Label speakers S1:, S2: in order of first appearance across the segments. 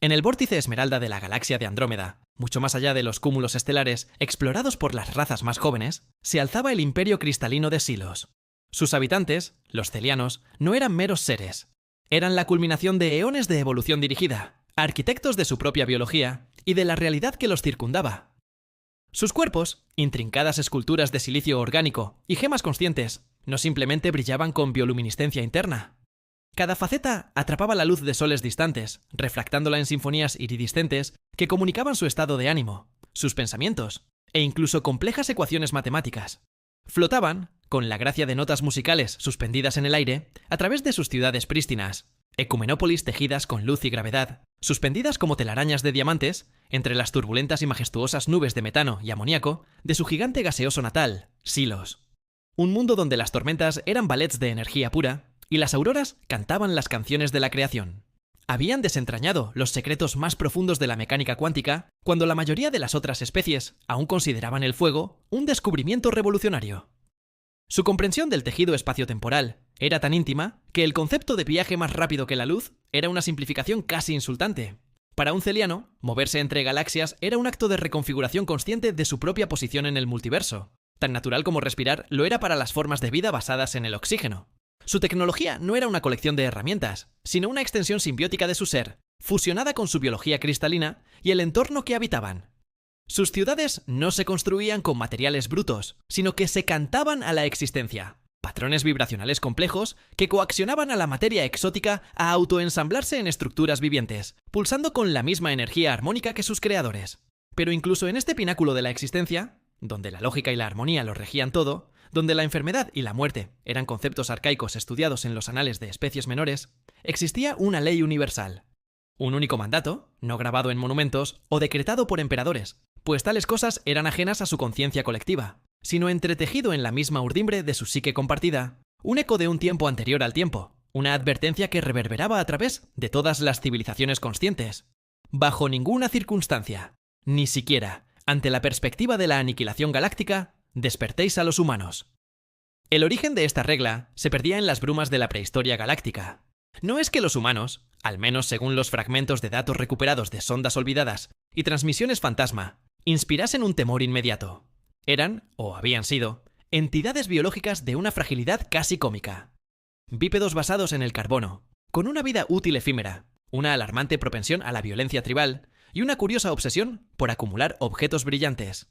S1: En el vórtice esmeralda de la galaxia de Andrómeda, mucho más allá de los cúmulos estelares explorados por las razas más jóvenes, se alzaba el imperio cristalino de Silos. Sus habitantes, los celianos, no eran meros seres. Eran la culminación de eones de evolución dirigida, arquitectos de su propia biología y de la realidad que los circundaba. Sus cuerpos, intrincadas esculturas de silicio orgánico y gemas conscientes, no simplemente brillaban con bioluminiscencia interna. Cada faceta atrapaba la luz de soles distantes, refractándola en sinfonías iridiscentes que comunicaban su estado de ánimo, sus pensamientos e incluso complejas ecuaciones matemáticas. Flotaban, con la gracia de notas musicales suspendidas en el aire, a través de sus ciudades prístinas, ecumenópolis tejidas con luz y gravedad, suspendidas como telarañas de diamantes, entre las turbulentas y majestuosas nubes de metano y amoníaco de su gigante gaseoso natal, Silos. Un mundo donde las tormentas eran ballets de energía pura y las auroras cantaban las canciones de la creación. Habían desentrañado los secretos más profundos de la mecánica cuántica cuando la mayoría de las otras especies aún consideraban el fuego un descubrimiento revolucionario. Su comprensión del tejido espaciotemporal era tan íntima que el concepto de viaje más rápido que la luz era una simplificación casi insultante. Para un celiano, moverse entre galaxias era un acto de reconfiguración consciente de su propia posición en el multiverso. Tan natural como respirar lo era para las formas de vida basadas en el oxígeno. Su tecnología no era una colección de herramientas, sino una extensión simbiótica de su ser, fusionada con su biología cristalina y el entorno que habitaban. Sus ciudades no se construían con materiales brutos, sino que se cantaban a la existencia. Patrones vibracionales complejos que coaccionaban a la materia exótica a autoensamblarse en estructuras vivientes, pulsando con la misma energía armónica que sus creadores. Pero incluso en este pináculo de la existencia, donde la lógica y la armonía lo regían todo, donde la enfermedad y la muerte eran conceptos arcaicos estudiados en los anales de especies menores, existía una ley universal. Un único mandato, no grabado en monumentos o decretado por emperadores, pues tales cosas eran ajenas a su conciencia colectiva, sino entretejido en la misma urdimbre de su psique compartida, un eco de un tiempo anterior al tiempo, una advertencia que reverberaba a través de todas las civilizaciones conscientes. Bajo ninguna circunstancia, ni siquiera ante la perspectiva de la aniquilación galáctica, despertéis a los humanos. El origen de esta regla se perdía en las brumas de la prehistoria galáctica. No es que los humanos, al menos según los fragmentos de datos recuperados de sondas olvidadas y transmisiones fantasma, inspirasen un temor inmediato. Eran, o habían sido, entidades biológicas de una fragilidad casi cómica. Bípedos basados en el carbono, con una vida útil efímera, una alarmante propensión a la violencia tribal y una curiosa obsesión por acumular objetos brillantes.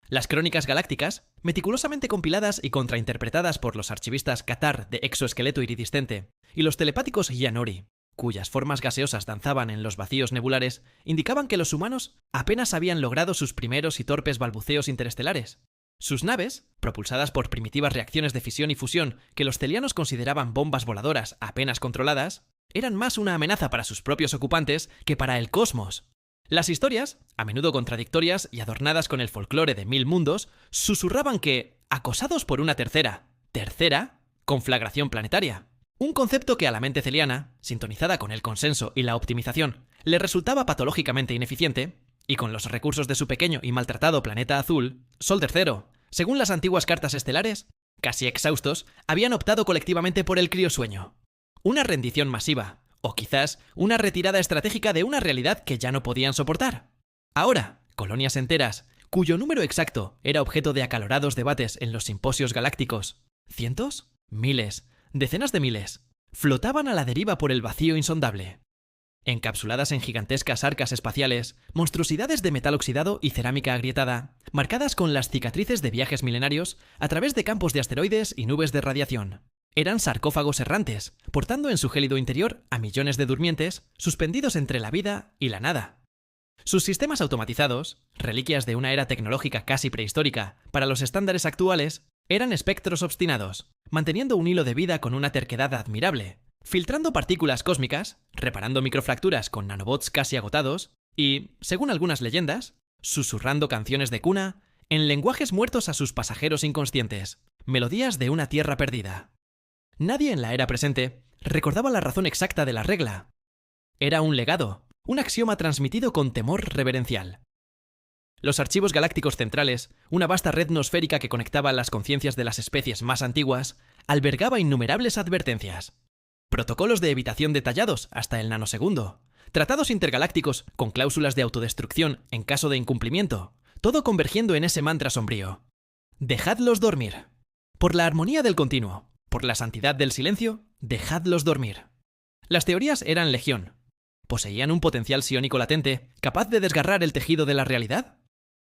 S1: Las crónicas galácticas, meticulosamente compiladas y contrainterpretadas por los archivistas Catar de Exoesqueleto Iridiscente y los telepáticos Yanori, cuyas formas gaseosas danzaban en los vacíos nebulares, indicaban que los humanos apenas habían logrado sus primeros y torpes balbuceos interestelares. Sus naves, propulsadas por primitivas reacciones de fisión y fusión que los celianos consideraban bombas voladoras apenas controladas, eran más una amenaza para sus propios ocupantes que para el cosmos. Las historias, a menudo contradictorias y adornadas con el folclore de mil mundos, susurraban que, acosados por una tercera, conflagración planetaria. Un concepto que a la mente celiana, sintonizada con el consenso y la optimización, le resultaba patológicamente ineficiente, y con los recursos de su pequeño y maltratado planeta azul, Sol III, según las antiguas cartas estelares, casi exhaustos, habían optado colectivamente por el criosueño. Una rendición masiva, o quizás una retirada estratégica de una realidad que ya no podían soportar. Ahora, colonias enteras, cuyo número exacto era objeto de acalorados debates en los simposios galácticos, cientos, miles, decenas de miles, flotaban a la deriva por el vacío insondable. Encapsuladas en gigantescas arcas espaciales, monstruosidades de metal oxidado y cerámica agrietada, marcadas con las cicatrices de viajes milenarios a través de campos de asteroides y nubes de radiación. Eran sarcófagos errantes, portando en su gélido interior a millones de durmientes suspendidos entre la vida y la nada. Sus sistemas automatizados, reliquias de una era tecnológica casi prehistórica para los estándares actuales, eran espectros obstinados, manteniendo un hilo de vida con una terquedad admirable, filtrando partículas cósmicas, reparando microfracturas con nanobots casi agotados y, según algunas leyendas, susurrando canciones de cuna en lenguajes muertos a sus pasajeros inconscientes, melodías de una tierra perdida. Nadie en la era presente recordaba la razón exacta de la regla. Era un legado, un axioma transmitido con temor reverencial. Los archivos galácticos centrales, una vasta red nosférica que conectaba las conciencias de las especies más antiguas, albergaba innumerables advertencias. Protocolos de evitación detallados hasta el nanosegundo, tratados intergalácticos con cláusulas de autodestrucción en caso de incumplimiento, todo convergiendo en ese mantra sombrío. Dejadlos dormir. Por la armonía del continuo, por la santidad del silencio, dejadlos dormir. Las teorías eran legión. ¿Poseían un potencial psiónico latente capaz de desgarrar el tejido de la realidad?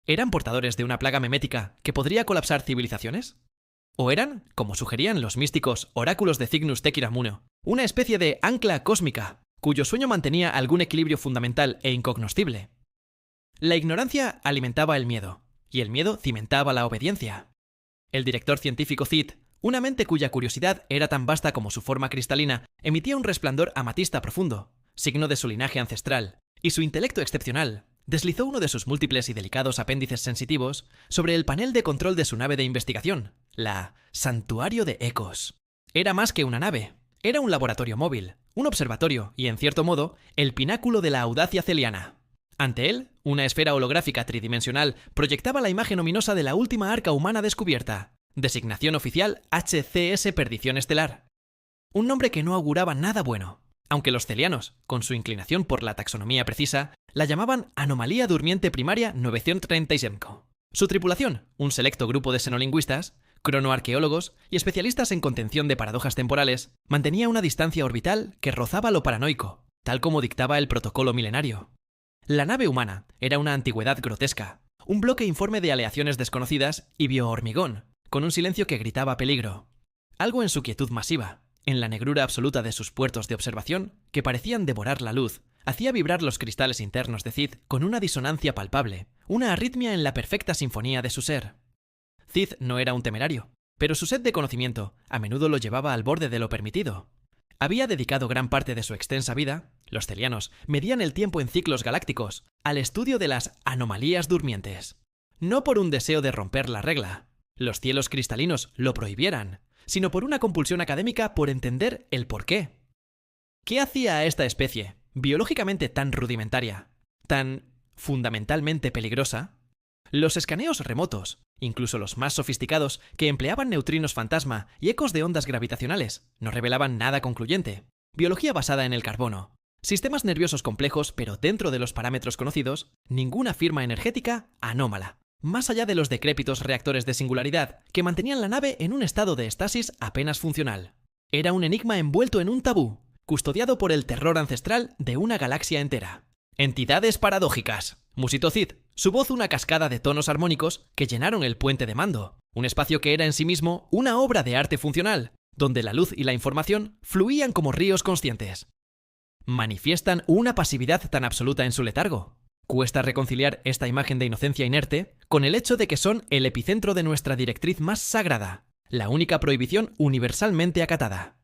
S1: ¿Eran portadores de una plaga memética que podría colapsar civilizaciones? ¿O eran, como sugerían los místicos oráculos de Cygnus Tequiramuno, una especie de ancla cósmica cuyo sueño mantenía algún equilibrio fundamental e incognoscible? La ignorancia alimentaba el miedo, y el miedo cimentaba la obediencia. El director científico Cid, una mente cuya curiosidad era tan vasta como su forma cristalina, emitía un resplandor amatista profundo, signo de su linaje ancestral, y su intelecto excepcional deslizó uno de sus múltiples y delicados apéndices sensitivos sobre el panel de control de su nave de investigación, la Santuario de Ecos. Era más que una nave, era un laboratorio móvil, un observatorio y, en cierto modo, el pináculo de la audacia celiana. Ante él, una esfera holográfica tridimensional proyectaba la imagen ominosa de la última arca humana descubierta, designación oficial HCS Perdición Estelar. Un nombre que no auguraba nada bueno, aunque los celianos, con su inclinación por la taxonomía precisa, la llamaban Anomalía Durmiente Primaria 935. Su tripulación, un selecto grupo de xenolingüistas, cronoarqueólogos y especialistas en contención de paradojas temporales, mantenía una distancia orbital que rozaba lo paranoico, tal como dictaba el protocolo milenario. La nave humana era una antigüedad grotesca, un bloque informe de aleaciones desconocidas y biohormigón, con un silencio que gritaba peligro. Algo en su quietud masiva, en la negrura absoluta de sus puertos de observación, que parecían devorar la luz, hacía vibrar los cristales internos de Cid con una disonancia palpable, una arritmia en la perfecta sinfonía de su ser. Cid no era un temerario, pero su sed de conocimiento a menudo lo llevaba al borde de lo permitido. Había dedicado gran parte de su extensa vida, los celianos medían el tiempo en ciclos galácticos, al estudio de las anomalías durmientes. No por un deseo de romper la regla, los cielos cristalinos lo prohibieran, sino por una compulsión académica por entender el porqué. ¿Qué hacía a esta especie, biológicamente tan rudimentaria, tan fundamentalmente peligrosa? Los escaneos remotos, incluso los más sofisticados, que empleaban neutrinos fantasma y ecos de ondas gravitacionales, no revelaban nada concluyente. Biología basada en el carbono, sistemas nerviosos complejos, pero dentro de los parámetros conocidos, ninguna firma energética anómala, más allá de los decrépitos reactores de singularidad que mantenían la nave en un estado de estasis apenas funcional. Era un enigma envuelto en un tabú, custodiado por el terror ancestral de una galaxia entera. Entidades paradójicas, musitó Cid, su voz una cascada de tonos armónicos que llenaron el puente de mando, un espacio que era en sí mismo una obra de arte funcional, donde la luz y la información fluían como ríos conscientes. Manifiestan una pasividad tan absoluta en su letargo. Cuesta reconciliar esta imagen de inocencia inerte con el hecho de que son el epicentro de nuestra directriz más sagrada, la única prohibición universalmente acatada.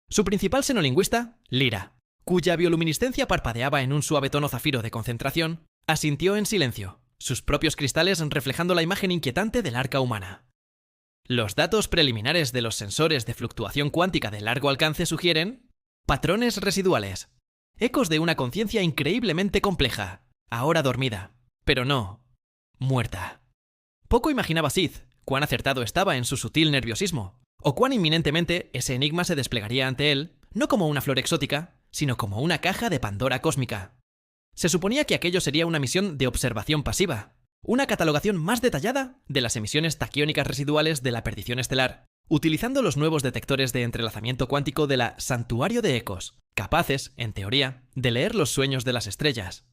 S1: Su principal xenolingüista, Lyra, cuya bioluminiscencia parpadeaba en un suave tono zafiro de concentración, asintió en silencio, sus propios cristales reflejando la imagen inquietante del arca humana. Los datos preliminares de los sensores de fluctuación cuántica de largo alcance sugieren patrones residuales, ecos de una conciencia increíblemente compleja, ahora dormida, pero no, muerta. Poco imaginaba Cid cuán acertado estaba en su sutil nerviosismo, o cuán inminentemente ese enigma se desplegaría ante él, no como una flor exótica, sino como una caja de Pandora cósmica. Se suponía que aquello sería una misión de observación pasiva, una catalogación más detallada de las emisiones taquiónicas residuales de la perdición estelar, utilizando los nuevos detectores de entrelazamiento cuántico de la Santuario de Ecos, capaces, en teoría, de leer los sueños de las estrellas.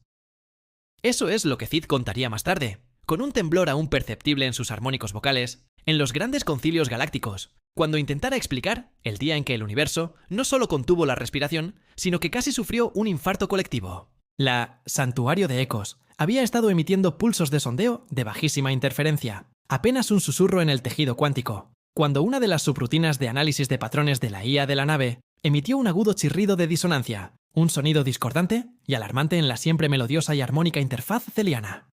S1: Eso es lo que Cid contaría más tarde, con un temblor aún perceptible en sus armónicos vocales, en los grandes concilios galácticos, cuando intentara explicar el día en que el universo no solo contuvo la respiración, sino que casi sufrió un infarto colectivo. La Santuario de Ecos había estado emitiendo pulsos de sondeo de bajísima interferencia, apenas un susurro en el tejido cuántico, cuando una de las subrutinas de análisis de patrones de la IA de la nave emitió un agudo chirrido de disonancia, un sonido discordante y alarmante en la siempre melodiosa y armónica interfaz celiana.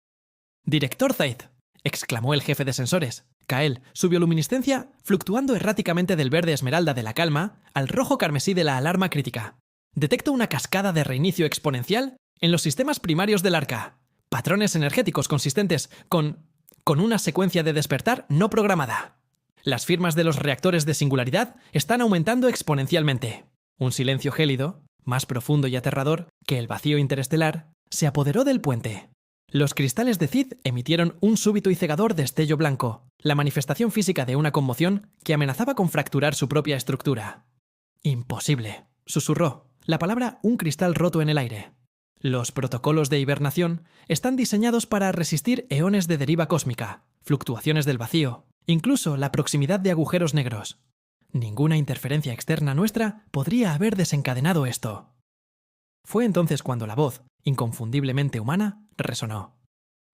S1: «Director Cid», exclamó el jefe de sensores, Kael, su bioluminiscencia fluctuando erráticamente del verde esmeralda de la calma al rojo carmesí de la alarma crítica. «Detecto una cascada de reinicio exponencial en los sistemas primarios del arca. Patrones energéticos consistentes con una secuencia de despertar no programada. Las firmas de los reactores de singularidad están aumentando exponencialmente». Un silencio gélido, más profundo y aterrador que el vacío interestelar, se apoderó del puente. Los cristales de Cid emitieron un súbito y cegador destello blanco, la manifestación física de una conmoción que amenazaba con fracturar su propia estructura. «Imposible», susurró, la palabra un cristal roto en el aire. Los protocolos de hibernación están diseñados para resistir eones de deriva cósmica, fluctuaciones del vacío, incluso la proximidad de agujeros negros. Ninguna interferencia externa nuestra podría haber desencadenado esto. Fue entonces cuando la voz, inconfundiblemente humana, resonó.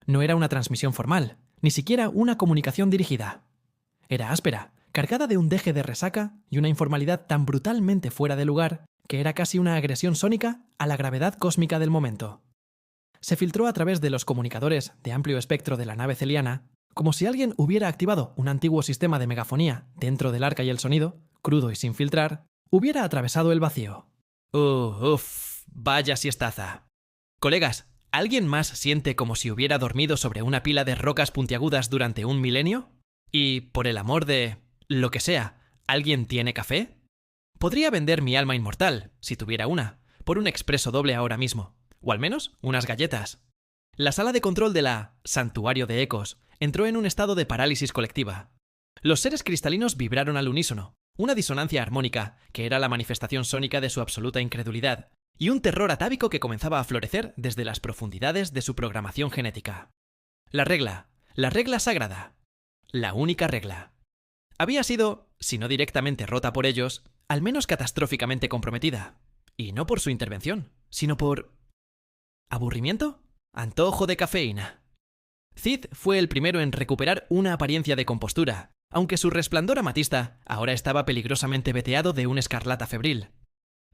S1: No era una transmisión formal, ni siquiera una comunicación dirigida. Era áspera, cargada de un deje de resaca y una informalidad tan brutalmente fuera de lugar que era casi una agresión sónica a la gravedad cósmica del momento. Se filtró a través de los comunicadores de amplio espectro de la nave celiana, como si alguien hubiera activado un antiguo sistema de megafonía dentro del arca y el sonido, crudo y sin filtrar, hubiera atravesado el vacío. Vaya siestaza. Colegas, ¿alguien más siente como si hubiera dormido sobre una pila de rocas puntiagudas durante un milenio? Y, por el amor de... lo que sea, ¿alguien tiene café? Podría vender mi alma inmortal, si tuviera una, por un expreso doble ahora mismo, o al menos unas galletas. La sala de control de la Santuario de Ecos entró en un estado de parálisis colectiva. Los seres cristalinos vibraron al unísono, una disonancia armónica que era la manifestación sónica de su absoluta incredulidad, y un terror atávico que comenzaba a florecer desde las profundidades de su programación genética. La regla sagrada, la única regla. Había sido, si no directamente rota por ellos, al menos catastróficamente comprometida. Y no por su intervención, sino por... ¿aburrimiento? Antojo de cafeína. Cid fue el primero en recuperar una apariencia de compostura, aunque su resplandor amatista ahora estaba peligrosamente veteado de un escarlata febril.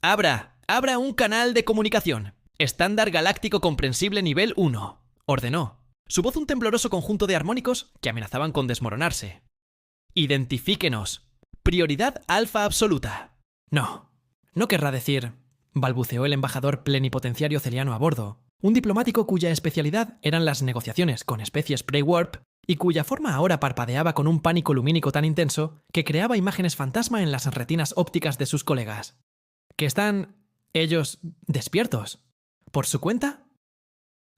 S1: ¡Abra un canal de comunicación! Estándar galáctico comprensible nivel 1, ordenó. Su voz un tembloroso conjunto de armónicos que amenazaban con desmoronarse. Identifíquenos. Prioridad alfa absoluta. No querrá decir, balbuceó el embajador plenipotenciario celiano a bordo, un diplomático cuya especialidad eran las negociaciones con especies pre-warp y cuya forma ahora parpadeaba con un pánico lumínico tan intenso que creaba imágenes fantasma en las retinas ópticas de sus colegas. ¿Que están, ellos, despiertos? ¿Por su cuenta?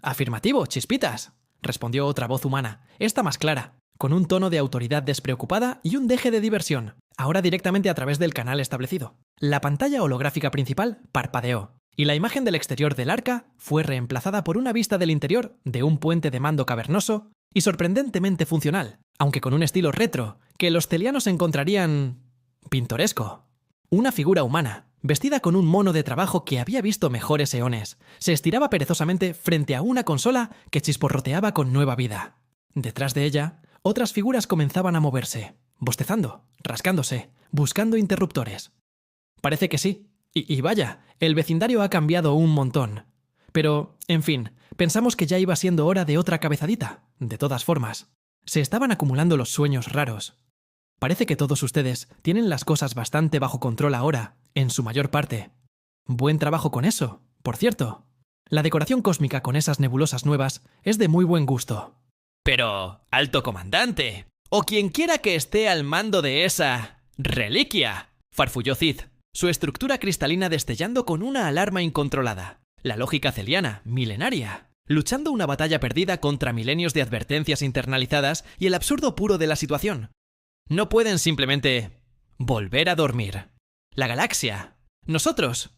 S1: Afirmativo, chispitas, respondió otra voz humana, esta más clara, con un tono de autoridad despreocupada y un deje de diversión, ahora directamente a través del canal establecido. La pantalla holográfica principal parpadeó, y la imagen del exterior del arca fue reemplazada por una vista del interior de un puente de mando cavernoso y sorprendentemente funcional, aunque con un estilo retro que los celianos encontrarían... pintoresco. Una figura humana, vestida con un mono de trabajo que había visto mejores eones, se estiraba perezosamente frente a una consola que chisporroteaba con nueva vida. Detrás de ella, otras figuras comenzaban a moverse, bostezando, rascándose, buscando interruptores. Parece que sí. Y vaya, el vecindario ha cambiado un montón. Pero, en fin, pensamos que ya iba siendo hora de otra cabezadita. De todas formas, se estaban acumulando los sueños raros. Parece que todos ustedes tienen las cosas bastante bajo control ahora, en su mayor parte. Buen trabajo con eso, por cierto. La decoración cósmica con esas nebulosas nuevas es de muy buen gusto. Pero, alto comandante, o quien quiera que esté al mando de esa... reliquia, farfulló Cid, su estructura cristalina destellando con una alarma incontrolada. La lógica celiana, milenaria, luchando una batalla perdida contra milenios de advertencias internalizadas y el absurdo puro de la situación. No pueden simplemente volver a dormir. La galaxia, nosotros,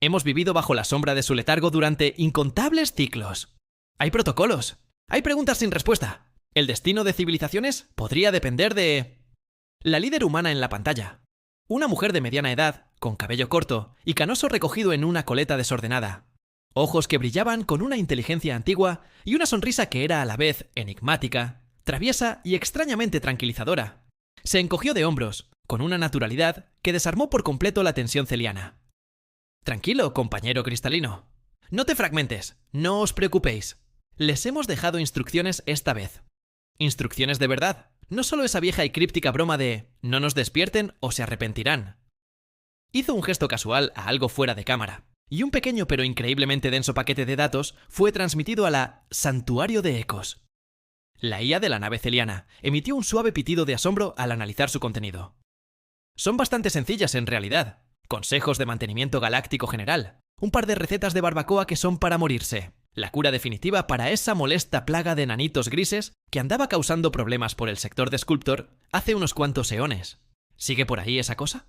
S1: hemos vivido bajo la sombra de su letargo durante incontables ciclos. Hay protocolos, hay preguntas sin respuesta. El destino de civilizaciones podría depender de... La líder humana en la pantalla. Una mujer de mediana edad, con cabello corto y canoso recogido en una coleta desordenada. Ojos que brillaban con una inteligencia antigua y una sonrisa que era a la vez enigmática, traviesa y extrañamente tranquilizadora. Se encogió de hombros, con una naturalidad que desarmó por completo la tensión celiana. Tranquilo, compañero cristalino. No te fragmentes, no os preocupéis. Les hemos dejado instrucciones esta vez. Instrucciones de verdad, no solo esa vieja y críptica broma de no nos despierten o se arrepentirán. Hizo un gesto casual a algo fuera de cámara, y un pequeño pero increíblemente denso paquete de datos fue transmitido a la Santuario de Ecos. La IA de la nave celiana emitió un suave pitido de asombro al analizar su contenido. Son bastante sencillas en realidad. Consejos de mantenimiento galáctico general. Un par de recetas de barbacoa que son para morirse. La cura definitiva para esa molesta plaga de enanitos grises que andaba causando problemas por el sector de Sculptor hace unos cuantos eones. ¿Sigue por ahí esa cosa?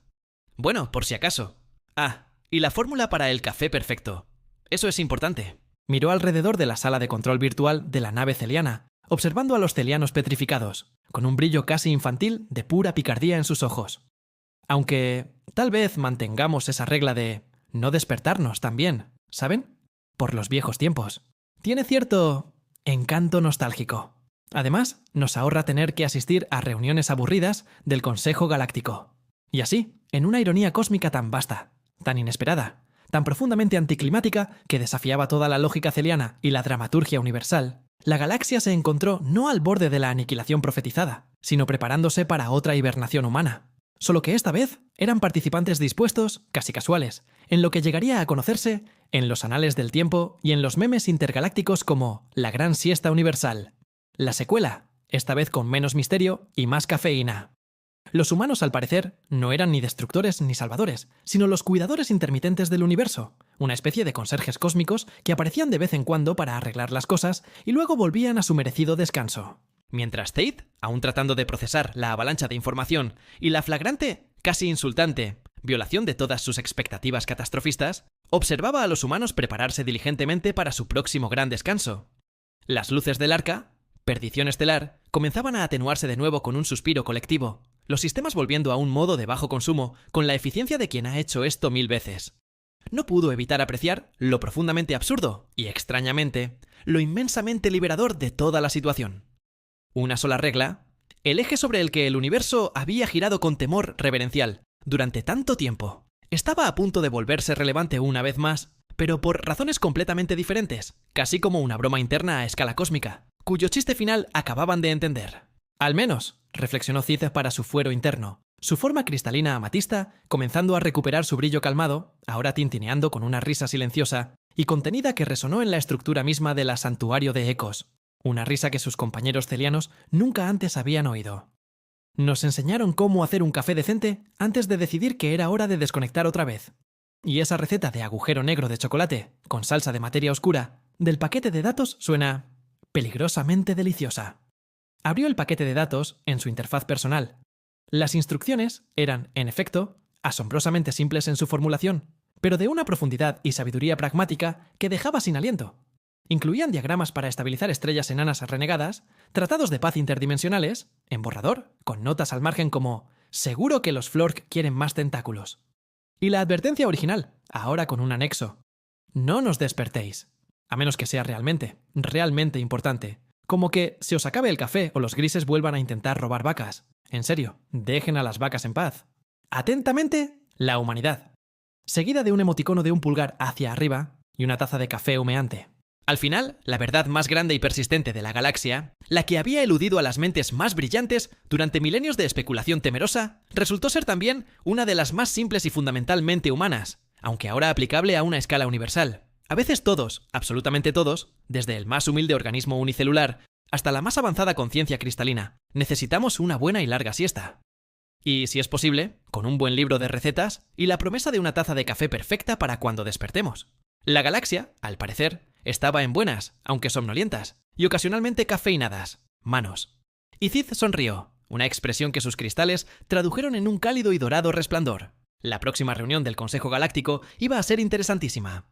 S1: Bueno, por si acaso. Ah, y la fórmula para el café perfecto. Eso es importante. Miró alrededor de la sala de control virtual de la nave celiana, observando a los celianos petrificados, con un brillo casi infantil de pura picardía en sus ojos. Aunque tal vez mantengamos esa regla de no despertarnos también, ¿saben? Por los viejos tiempos. Tiene cierto encanto nostálgico. Además, nos ahorra tener que asistir a reuniones aburridas del Consejo Galáctico. Y así, en una ironía cósmica tan vasta, tan inesperada, tan profundamente anticlimática que desafiaba toda la lógica celiana y la dramaturgia universal, la galaxia se encontró no al borde de la aniquilación profetizada, sino preparándose para otra hibernación humana. Solo que esta vez eran participantes dispuestos, casi casuales, en lo que llegaría a conocerse en los anales del tiempo y en los memes intergalácticos como la Gran Siesta Universal. La secuela, esta vez con menos misterio y más cafeína. Los humanos, al parecer, no eran ni destructores ni salvadores, sino los cuidadores intermitentes del universo, una especie de conserjes cósmicos que aparecían de vez en cuando para arreglar las cosas y luego volvían a su merecido descanso. Mientras Tate, aún tratando de procesar la avalancha de información y la flagrante, casi insultante, violación de todas sus expectativas catastrofistas, observaba a los humanos prepararse diligentemente para su próximo gran descanso. Las luces del arca, perdición estelar, comenzaban a atenuarse de nuevo con un suspiro colectivo, los sistemas volviendo a un modo de bajo consumo con la eficiencia de quien ha hecho esto 1000 veces. No pudo evitar apreciar lo profundamente absurdo y, extrañamente, lo inmensamente liberador de toda la situación. Una sola regla, el eje sobre el que el universo había girado con temor reverencial durante tanto tiempo, estaba a punto de volverse relevante una vez más, pero por razones completamente diferentes, casi como una broma interna a escala cósmica, cuyo chiste final acababan de entender. Al menos, reflexionó Cid para su fuero interno, su forma cristalina amatista comenzando a recuperar su brillo calmado, ahora tintineando con una risa silenciosa y contenida que resonó en la estructura misma de la Santuario de Ecos, una risa que sus compañeros celianos nunca antes habían oído. Nos enseñaron cómo hacer un café decente antes de decidir que era hora de desconectar otra vez. Y esa receta de agujero negro de chocolate, con salsa de materia oscura, del paquete de datos suena peligrosamente deliciosa. Abrió el paquete de datos en su interfaz personal. Las instrucciones eran, en efecto, asombrosamente simples en su formulación, pero de una profundidad y sabiduría pragmática que dejaba sin aliento. Incluían diagramas para estabilizar estrellas enanas renegadas, tratados de paz interdimensionales, en borrador, con notas al margen como «Seguro que los Flork quieren más tentáculos». Y la advertencia original, ahora con un anexo. «No nos despertéis», a menos que sea realmente importante. Como que se os acabe el café o los grises vuelvan a intentar robar vacas. En serio, dejen a las vacas en paz. Atentamente, la humanidad. Seguida de un emoticono de un pulgar hacia arriba y una taza de café humeante. Al final, la verdad más grande y persistente de la galaxia, la que había eludido a las mentes más brillantes durante milenios de especulación temerosa, resultó ser también una de las más simples y fundamentalmente humanas, aunque ahora aplicable a una escala universal. A veces todos, absolutamente todos, desde el más humilde organismo unicelular hasta la más avanzada conciencia cristalina, necesitamos una buena y larga siesta. Y, si es posible, con un buen libro de recetas y la promesa de una taza de café perfecta para cuando despertemos. La galaxia, al parecer, estaba en buenas, aunque somnolientas, y ocasionalmente cafeinadas, manos. Y Cid sonrió, una expresión que sus cristales tradujeron en un cálido y dorado resplandor. La próxima reunión del Consejo Galáctico iba a ser interesantísima.